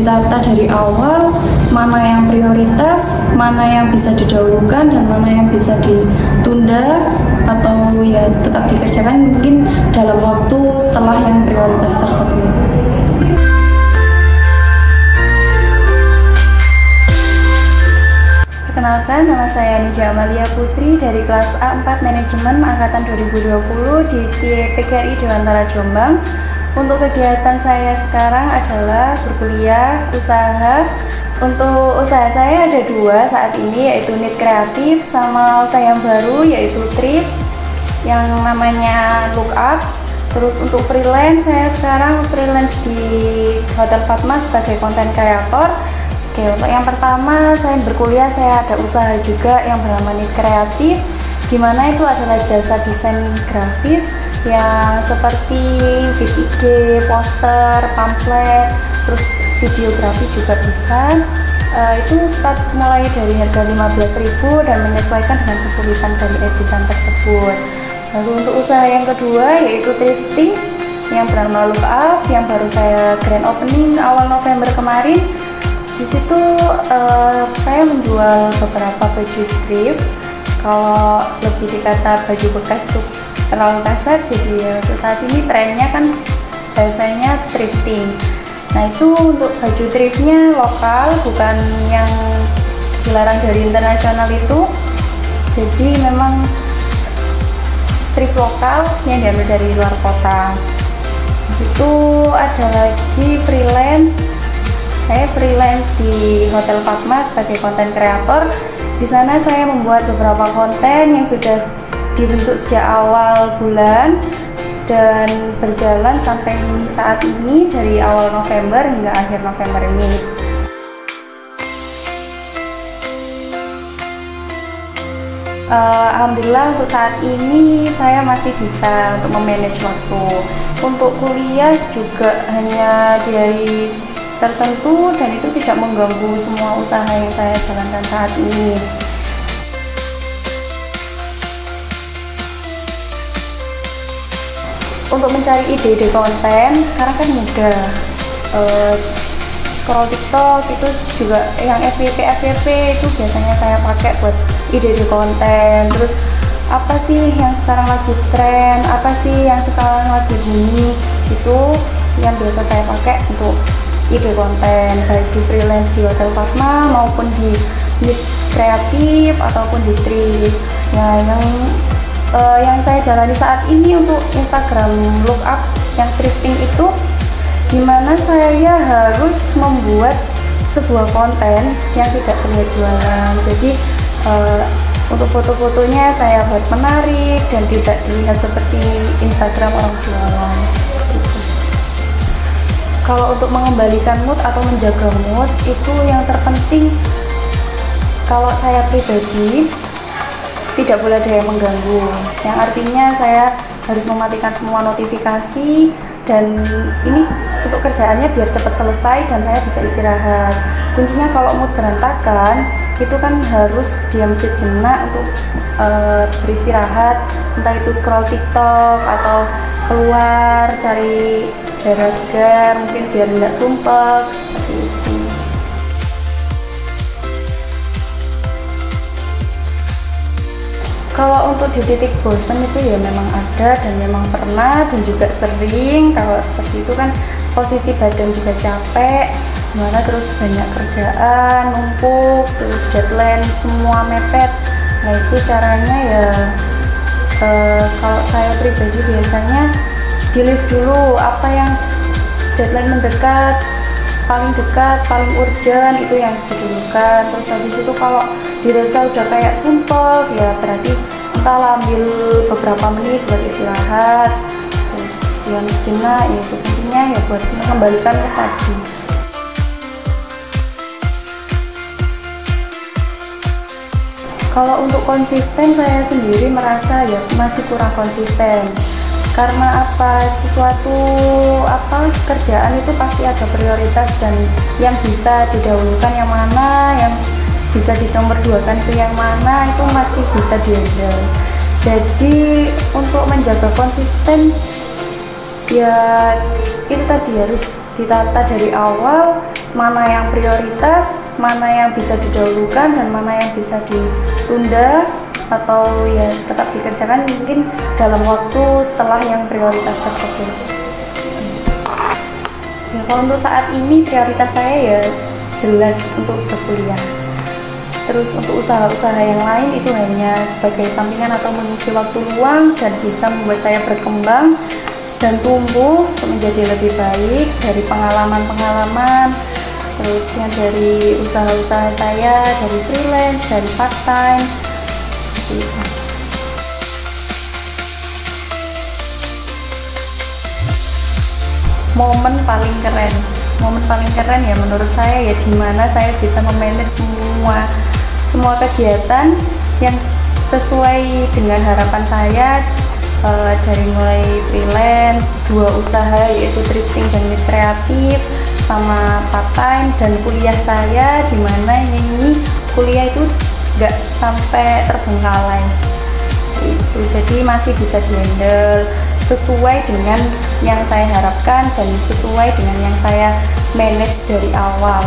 ditata dari awal, mana yang prioritas, mana yang bisa didahulukan, dan mana yang bisa ditunda atau ya tetap dikerjakan mungkin dalam waktu setelah yang prioritas tersebut. Perkenalkan, nama saya Nija Amalia Putri dari kelas A4 Manajemen Angkatan 2020 di STIE PGRI Dewantara Jombang. Untuk kegiatan saya sekarang adalah berkuliah, usaha. Untuk usaha saya ada dua saat ini, yaitu Nit Kreatif sama usaha yang baru yaitu Trip yang namanya Lookup. Terus untuk freelance, saya sekarang freelance di Hotel Fatma sebagai konten kreator. Oke, untuk yang pertama saya berkuliah, saya ada usaha juga yang bernama Nit Kreatif, di mana itu adalah jasa desain grafis yang seperti vid IG, poster, pamflet, terus videografi juga bisa. Itu start mulai dari harga 15.000 dan menyesuaikan dengan kesulitan dari editan tersebut. Lalu untuk usaha yang kedua yaitu thrifting yang bernama Lookup yang baru saya grand opening awal November kemarin. Di situ saya menjual beberapa baju thrift. Kalau lebih dikata baju bekas itu terlalu kasar, jadi untuk saat ini trennya kan biasanya thrifting. Nah, itu untuk baju thriftnya lokal, bukan yang dilarang dari internasional itu. Jadi memang thrift lokal yang diambil dari luar kota. Di situ ada lagi freelance. Saya freelance di Hotel Fatma sebagai konten kreator. Di sana saya membuat beberapa konten yang sudah dibentuk sejak awal bulan dan berjalan sampai saat ini dari awal November hingga akhir November ini. Alhamdulillah untuk saat ini saya masih bisa untuk memanage waktu. Untuk kuliah juga hanya di hari tertentu dan itu tidak mengganggu semua usaha yang saya jalankan saat ini. Untuk mencari ide-ide konten sekarang kan mudah. Scroll TikTok itu juga yang FYP itu biasanya saya pakai buat ide-ide konten. Terus apa sih yang sekarang lagi tren, apa sih yang sekarang lagi booming, itu yang biasa saya pakai untuk ide konten, baik di freelance di Hotel Fatma maupun di Nit Kreatif ataupun di Trip. Nah, yang saya jalani saat ini untuk Instagram Lookup yang thrifting itu, dimana saya harus membuat sebuah konten yang tidak terlihat jualan. Jadi untuk foto-fotonya saya buat menarik dan tidak dilihat seperti Instagram orang jualan. Kalau untuk mengembalikan mood atau menjaga mood itu yang terpenting, kalau saya pribadi tidak boleh ada yang mengganggu, yang artinya saya harus mematikan semua notifikasi, dan ini untuk kerjaannya biar cepat selesai dan saya bisa istirahat. Kuncinya kalau mood berantakan itu kan harus diam sejenak untuk beristirahat, entah itu scroll TikTok atau keluar cari udara segar mungkin biar tidak sumpek seperti itu. Kalau untuk di titik bosan itu ya memang ada dan memang pernah dan juga sering. Kalau seperti itu kan posisi badan juga capek, mana terus banyak kerjaan numpuk, terus deadline semua mepet. Nah, itu caranya ya kalau saya pribadi biasanya di list dulu apa yang deadline mendekat, paling dekat, paling urgent, itu yang didulukan. Terus habis itu kalau dirasa udah kayak sumpek ya berarti entahlah ambil beberapa menit buat istirahat, terus diam sejenak, ya itu kuncinya ya buat mengembalikan ke tadi. Kalau untuk konsisten, saya sendiri merasa ya masih kurang konsisten. Karena apa? Kerjaan itu pasti ada prioritas, dan yang bisa didahulukan yang mana, yang bisa dinomor duakan itu yang mana, itu masih bisa dihandle. Jadi untuk menjaga konsisten ya itu tadi harus ditata dari awal, mana yang prioritas, mana yang bisa didahulukan, dan mana yang bisa ditunda atau ya tetap dikerjakan mungkin dalam waktu setelah yang prioritas tersebut. Ya, kalau untuk saat ini prioritas saya ya jelas untuk berkuliah. Terus untuk usaha-usaha yang lain itu hanya sebagai sampingan atau mengisi waktu luang dan bisa membuat saya berkembang dan tumbuh untuk menjadi lebih baik dari pengalaman-pengalaman, terusnya dari usaha-usaha saya, dari freelance, dari part time, seperti itu. Momen paling keren ya menurut saya ya dimana saya bisa memanage semua kegiatan yang sesuai dengan harapan saya, dari mulai freelance, 2 usaha yaitu thrifting dan knit kreatif, sama part time, dan kuliah saya dimana ini kuliah itu nggak sampai terbengkalai itu, jadi masih bisa dihandle sesuai dengan yang saya harapkan dan sesuai dengan yang saya manage dari awal.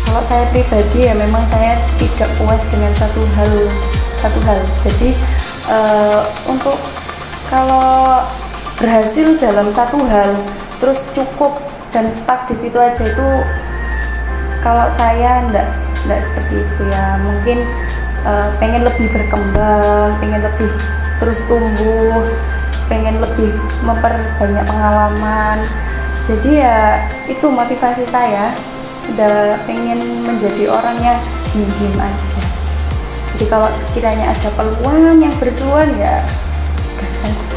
Kalau saya pribadi ya memang saya tidak puas dengan satu hal. Jadi untuk kalau berhasil dalam satu hal terus cukup dan stuck di situ aja itu kalau saya enggak seperti itu ya. Mungkin pengen lebih berkembang, pengen lebih terus tumbuh, pengen lebih memperbanyak pengalaman. Jadi ya itu motivasi saya. Udah pengen menjadi orangnya diem aja. Jadi kalau sekiranya ada peluang yang berjuang ya gas aja.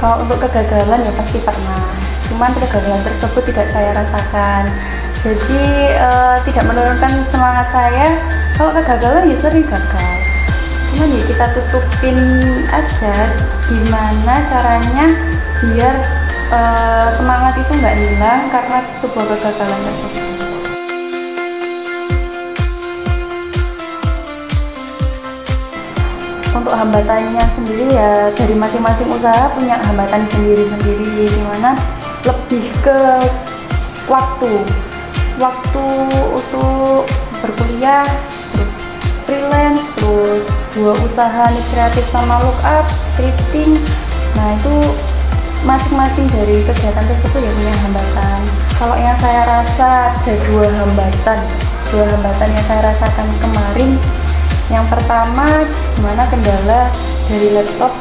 Kalau untuk kegagalan ya pasti pernah, cuman kegagalan tersebut tidak saya rasakan, jadi tidak menurunkan semangat saya. Kalau kegagalan ya sering gagal, cuman ya kita tutupin aja gimana caranya biar semangat itu nggak hilang karena sebuah kegagalan tersebut. Untuk hambatannya sendiri ya dari masing-masing usaha punya hambatan sendiri-sendiri, dimana lebih ke waktu untuk berkuliah, terus freelance, terus 2 usaha knit kreatif sama look up, thrifting. Nah itu masing-masing dari kegiatan tersebut ya punya hambatan. Kalau yang saya rasa ada dua hambatan yang saya rasakan kemarin. Yang pertama, gimana kendala dari laptop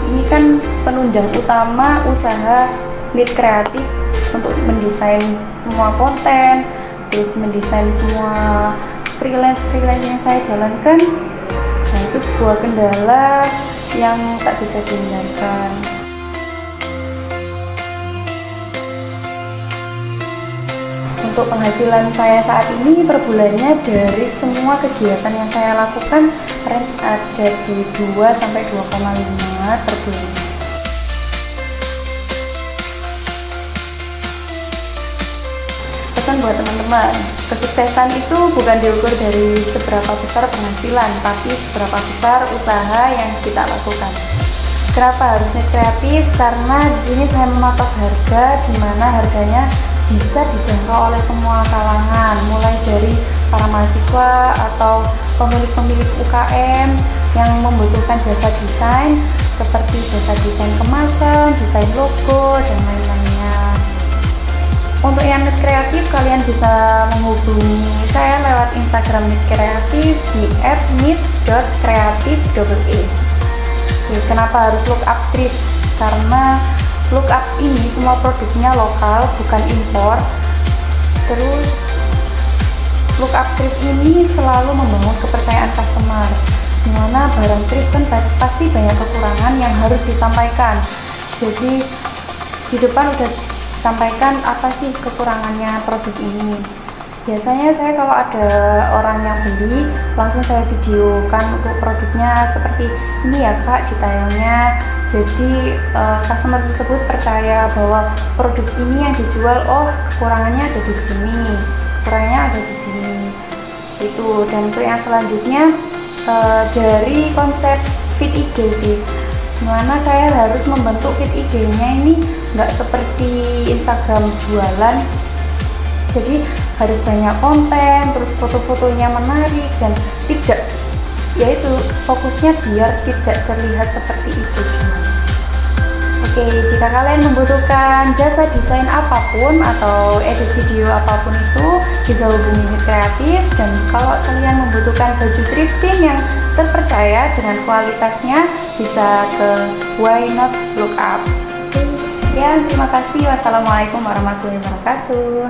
ini kan penunjang utama usaha knit kreatif untuk mendesain semua konten, terus mendesain semua freelance yang saya jalankan. Nah itu sebuah kendala yang tak bisa dihindarkan. Untuk penghasilan saya saat ini per bulannya dari semua kegiatan yang saya lakukan range ada di 2-2,5 per bulan. Pesan buat teman-teman, kesuksesan itu bukan diukur dari seberapa besar penghasilan, tapi seberapa besar usaha yang kita lakukan. Kenapa harus knit kreatif? Karena di sini saya mematok harga di mana harganya bisa dijangkau oleh semua kalangan, mulai dari para mahasiswa atau pemilik-pemilik UKM yang membutuhkan jasa desain seperti jasa desain kemasan, desain logo, dan lain-lainnya. Untuk yang knit kreatif, kalian bisa menghubungi saya lewat Instagram knit kreatif di @knit.kreatif_e. Kenapa harus look up thrift? Karena look up ini semua produknya lokal, bukan impor. Terus look up thrift ini selalu membangun kepercayaan customer, dimana barang thrift kan pasti banyak kekurangan yang harus disampaikan. Jadi di depan udah disampaikan apa sih kekurangannya produk ini. Biasanya saya kalau ada orang yang beli, langsung saya videokan untuk produknya seperti ini ya kak, detailnya. Jadi customer tersebut percaya bahwa produk ini yang dijual, oh kekurangannya ada di sini, kurangnya ada di sini. itu. Dan untuk yang selanjutnya dari konsep feed IG sih, mana saya harus membentuk feed IG-nya ini nggak seperti Instagram jualan, jadi harus banyak konten, terus foto-fotonya menarik dan tidak, yaitu fokusnya biar tidak terlihat seperti itu. Oke, jika kalian membutuhkan jasa desain apapun atau edit video apapun itu, bisa hubungi Hit Kreatif. Dan kalau kalian membutuhkan baju thrifting yang terpercaya dengan kualitasnya, bisa ke Why Not Look Up. Sekian, terima kasih. Wassalamualaikum warahmatullahi wabarakatuh.